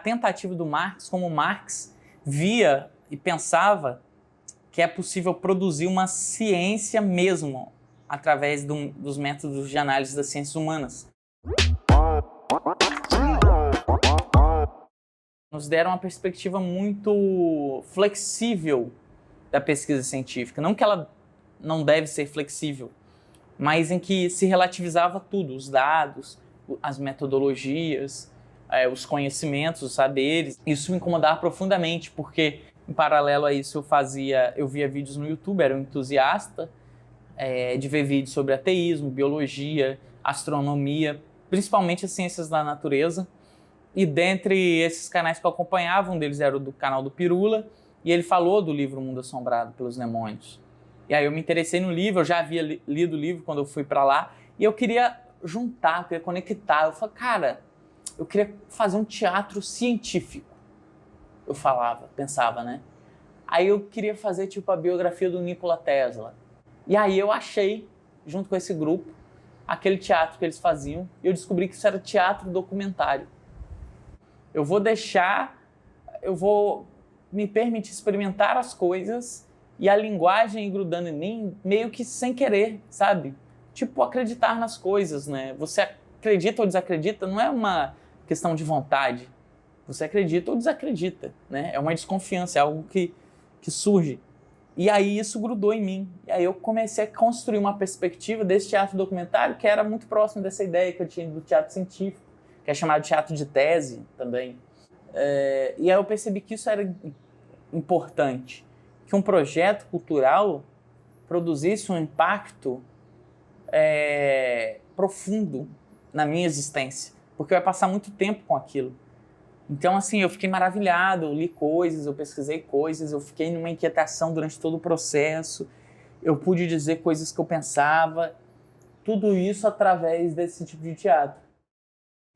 tentativa do Marx, como Marx via e pensava que é possível produzir uma ciência mesmo através dos métodos de análise das ciências humanas. Nos deram uma perspectiva muito flexível da pesquisa científica. Não que ela não deve ser flexível, mas em que se relativizava tudo, os dados, as metodologias, os conhecimentos, os saberes. Isso me incomodava profundamente, porque em paralelo a isso eu via vídeos no YouTube, era um entusiasta de ver vídeos sobre ateísmo, biologia, astronomia, principalmente as ciências da natureza. E dentre esses canais que eu acompanhava, um deles era o do canal do Pirula, e ele falou do livro Mundo Assombrado pelos Demônios. E aí eu me interessei no livro, eu já havia lido o livro quando eu fui para lá, e eu queria juntar, eu queria conectar. Eu falei, cara, eu queria fazer um teatro científico. Eu pensava, né? Aí eu queria fazer tipo a biografia do Nikola Tesla. E aí eu achei, junto com esse grupo, aquele teatro que eles faziam, e eu descobri que isso era teatro documentário. Eu vou me permitir experimentar as coisas e a linguagem grudando em mim meio que sem querer, sabe? Tipo, acreditar nas coisas, né? Você acredita ou desacredita, não é uma questão de vontade. Você acredita ou desacredita, né? É uma desconfiança, é algo que surge. E aí isso grudou em mim. E aí eu comecei a construir uma perspectiva desse teatro documentário que era muito próximo dessa ideia que eu tinha do teatro científico, que é chamado de teatro de tese também. E aí eu percebi que isso era importante, que um projeto cultural produzisse um impacto profundo na minha existência, porque eu ia passar muito tempo com aquilo. Então, assim, eu fiquei maravilhado, eu li coisas, eu pesquisei coisas, eu fiquei numa inquietação durante todo o processo, eu pude dizer coisas que eu pensava, tudo isso através desse tipo de teatro.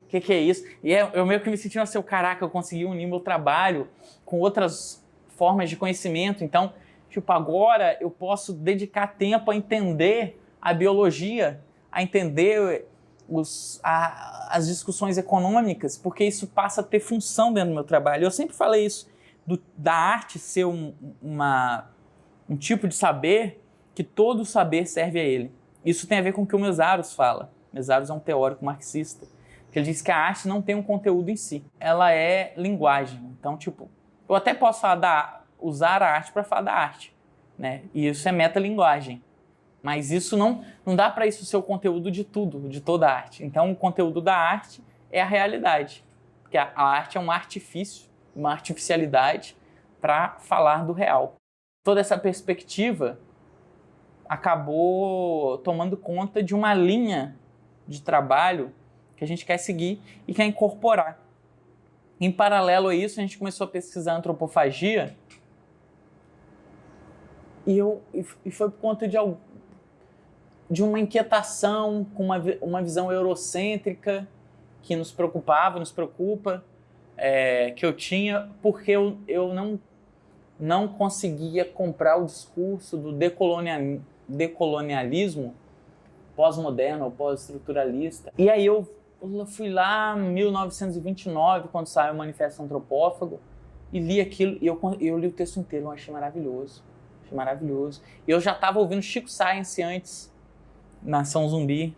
O que é isso? E eu meio que me senti assim, caraca, eu consegui unir meu trabalho com outras formas de conhecimento. Então, tipo, agora eu posso dedicar tempo a entender a biologia, a entender as discussões econômicas, porque isso passa a ter função dentro do meu trabalho. Eu sempre falei isso, da arte ser um tipo de saber que todo saber serve a ele. Isso tem a ver com o que o Mesaros fala. Mesaros é um teórico marxista, que ele diz que a arte não tem um conteúdo em si, ela é linguagem. Então, tipo, eu até posso usar a arte para falar da arte, né? E isso é metalinguagem. Mas isso não dá para isso ser o conteúdo de tudo, de toda a arte. Então, o conteúdo da arte é a realidade, porque a arte é um artifício, uma artificialidade para falar do real. Toda essa perspectiva acabou tomando conta de uma linha de trabalho que a gente quer seguir e quer incorporar. Em paralelo a isso, a gente começou a pesquisar antropofagia e foi por conta de uma inquietação com uma visão eurocêntrica que nos preocupa, que eu tinha, porque eu não conseguia comprar o discurso do decolonialismo pós-moderno ou pós-estruturalista. E aí eu fui lá em 1929, quando saiu o Manifesto Antropófago, e li aquilo, e eu li o texto inteiro, eu achei maravilhoso. E eu já estava ouvindo Chico Science antes, Nação Zumbi,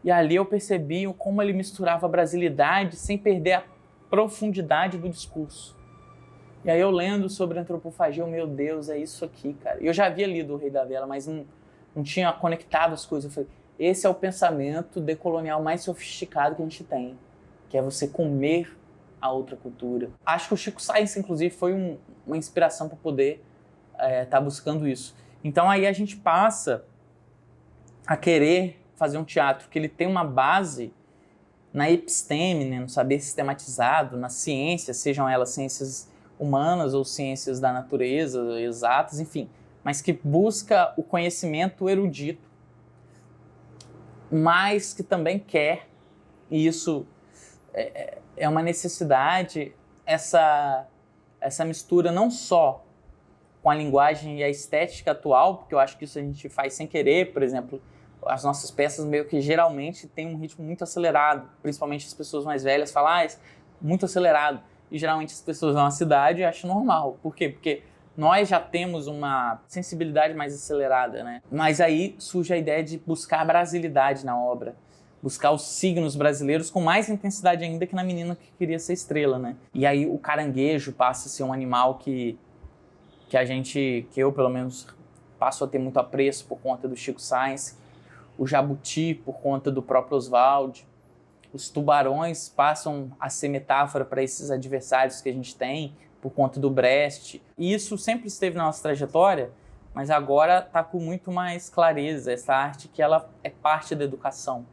e ali eu percebi como ele misturava a brasilidade sem perder a profundidade do discurso. E aí eu lendo sobre antropofagia, meu Deus, é isso aqui, cara. Eu já havia lido O Rei da Vela, mas não tinha conectado as coisas. Eu falei, esse é o pensamento decolonial mais sofisticado que a gente tem, que é você comer a outra cultura. Acho que o Chico Science, inclusive, foi uma inspiração para poder estar buscando isso. Então aí a gente passa a querer fazer um teatro que ele tem uma base na episteme, né, no saber sistematizado, na ciência, sejam elas ciências humanas ou ciências da natureza, exatas, enfim, mas que busca o conhecimento erudito, mas que também quer, e isso é uma necessidade, essa mistura não só com a linguagem e a estética atual, porque eu acho que isso a gente faz sem querer. Por exemplo, as nossas peças meio que geralmente têm um ritmo muito acelerado, principalmente as pessoas mais velhas falam, muito acelerado. e geralmente as pessoas vão à cidade e acham normal. Por quê? Porque nós já temos uma sensibilidade mais acelerada, né? Mas aí surge a ideia de buscar a brasilidade na obra, buscar os signos brasileiros com mais intensidade ainda que na menina que queria ser estrela, né? E aí o caranguejo passa a ser um animal que eu pelo menos passo a ter muito apreço por conta do Chico Science, o jabuti por conta do próprio Oswald, os tubarões passam a ser metáfora para esses adversários que a gente tem por conta do Brecht. E isso sempre esteve na nossa trajetória, mas agora está com muito mais clareza, essa arte que ela é parte da educação,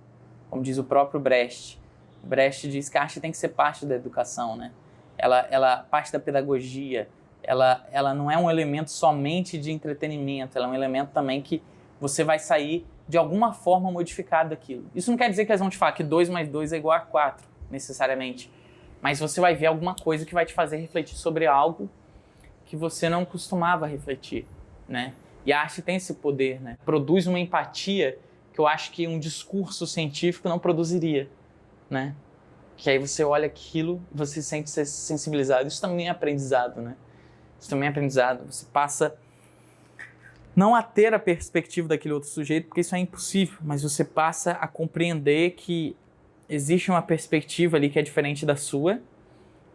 como diz o próprio Brecht. Brecht diz que a arte tem que ser parte da educação, né? Ela parte da pedagogia, ela não é um elemento somente de entretenimento, ela é um elemento também que você vai sair de alguma forma modificado daquilo. Isso não quer dizer que eles vão te falar que 2 mais 2 é igual a 4, necessariamente. Mas você vai ver alguma coisa que vai te fazer refletir sobre algo que você não costumava refletir, né? E a arte tem esse poder, né? Produz uma empatia que eu acho que um discurso científico não produziria, né? Que aí você olha aquilo e você se sente sensibilizado. Isso também é aprendizado, né? Isso também é aprendizado. Você passa não a ter a perspectiva daquele outro sujeito, porque isso é impossível, mas você passa a compreender que existe uma perspectiva ali que é diferente da sua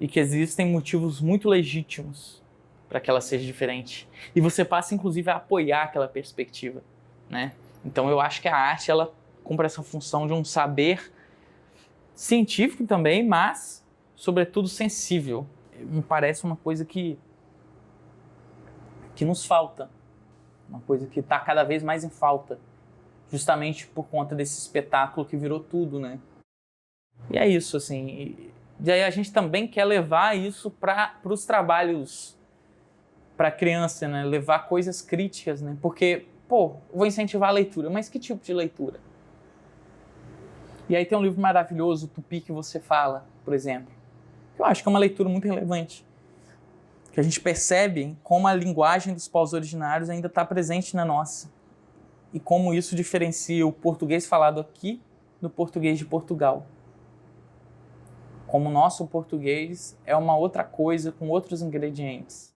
e que existem motivos muito legítimos para que ela seja diferente. E você passa, inclusive, a apoiar aquela perspectiva, né? Então, eu acho que a arte, ela cumpre essa função de um saber científico também, mas, sobretudo, sensível. Me parece uma coisa que nos falta, uma coisa que está cada vez mais em falta, justamente por conta desse espetáculo que virou tudo, né? E é isso, assim. E aí a gente também quer levar isso para os trabalhos para criança, né? Levar coisas críticas, né? Porque, vou incentivar a leitura, mas que tipo de leitura? E aí tem um livro maravilhoso, Tupi, que você fala, por exemplo, que eu acho que é uma leitura muito relevante, que a gente percebe como a linguagem dos povos originários ainda está presente na nossa e como isso diferencia o português falado aqui do português de Portugal. Como o nosso português é uma outra coisa com outros ingredientes.